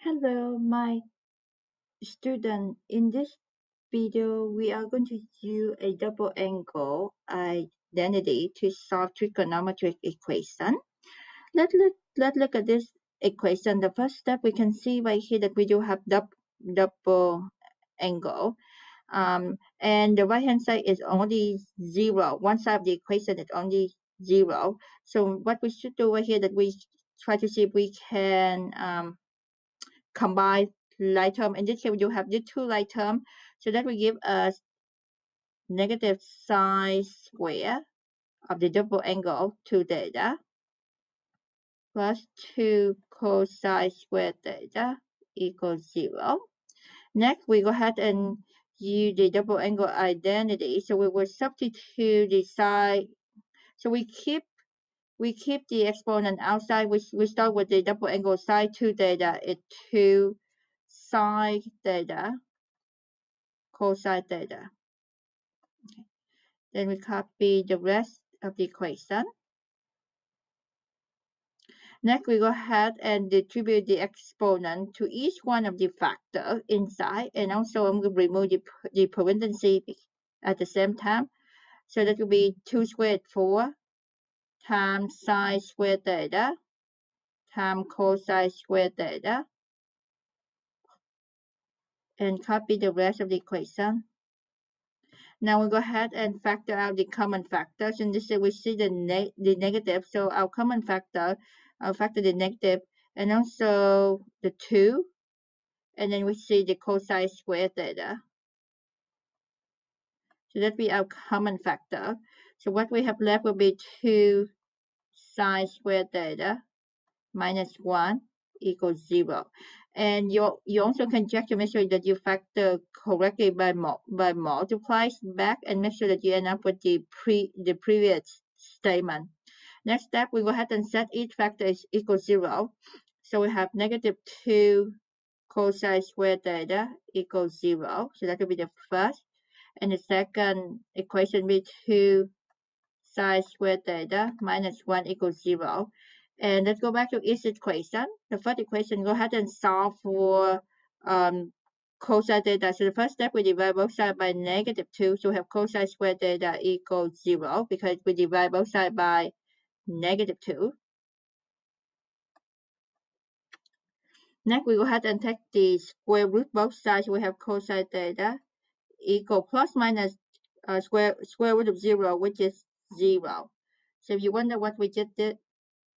Hello, my student. In this video, we are going to use a double angle identity to solve trigonometric equation. Let's look at this equation. The first step, we can see right here that we do have double angle. And the right hand side is only 0. One side of the equation is only 0. So what we should do right here that we try to see if we can combine like term. In this case, we do have the two like term, so that will give us negative sine square of the double angle 2 theta plus 2 cosine square theta equals 0. Next, we go ahead and use the double angle identity. So we will substitute the sine. So we keep the exponent outside. We start with the double angle sine 2 theta is 2 sine theta cosine theta. Okay. Then we copy the rest of the equation. Next, we go ahead and distribute the exponent to each one of the factors inside, and also I'm going to remove the parentheses at the same time. So that will be 2 squared 4 times sine squared theta times cosine squared theta, and copy the rest of the equation. Now we go ahead and factor out the common factors. In this way, we see the negative. So our common factor, I'll factor the negative and also the 2. And then we see the cosine square theta. So that be our common factor. So what we have left will be 2 sine square theta minus 1 equals 0. And you also can check to make sure that you factor correctly by multiply back and make sure that you end up with the previous statement. Next step, we go ahead and set each factor is equal 0. So we have negative 2 cosine square theta equals 0. So that will be the first. And the second equation will be 2 sine square theta minus 1 equals 0. And let's go back to each equation. The first equation, go ahead and solve for cosine theta. So the first step, we divide both sides by negative 2. So we have cosine square theta equals 0 because we divide both sides by negative 2. Next, we go ahead and take the square root both sides. We have cosine theta equal plus minus square root of 0, which is 0. So if you wonder what we just did,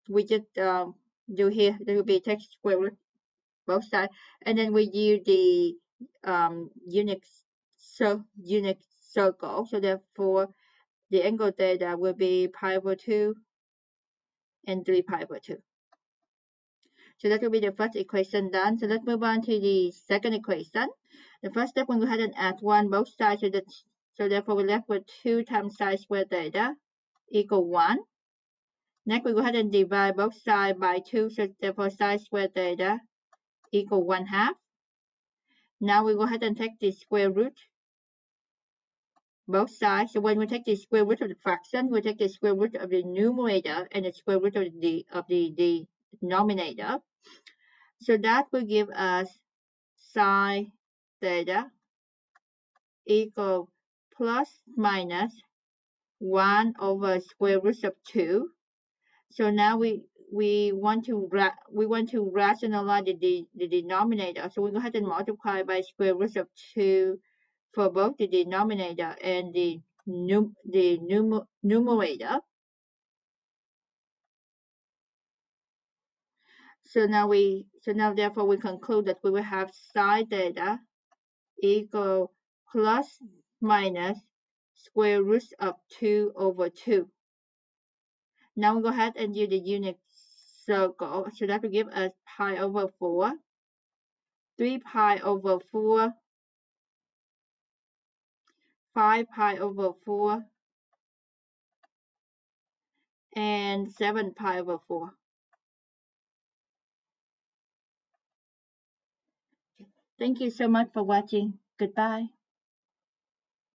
we just do here, there will be take square root both sides, and then we use the unit circle. So therefore, the angle theta will be pi over 2 and 3 pi over 2. So that will be the first equation done. So let's move on to the second equation. The first step, we'll go ahead and add 1 both sides. So therefore, we're left with 2 times sine square theta equal 1. Next, we go ahead and divide both sides by 2. So therefore, sine square theta equal 1/2. Now we go ahead and take the square root both sides. So when we take the square root of the fraction, we take the square root of the numerator and the square root of the denominator. So that will give us sine theta equal plus minus 1 over square root of 2. So now we want to rationalize the denominator. So we go ahead and multiply by square root of 2 for both the denominator and the numerator. So now therefore we conclude that we will have sine theta equal plus minus square root of 2 over 2. Now we go ahead and use the unit circle. So that will give us pi over 4, 3 pi over 4, 5 pi over 4, and 7 pi over 4. Thank you so much for watching. Goodbye.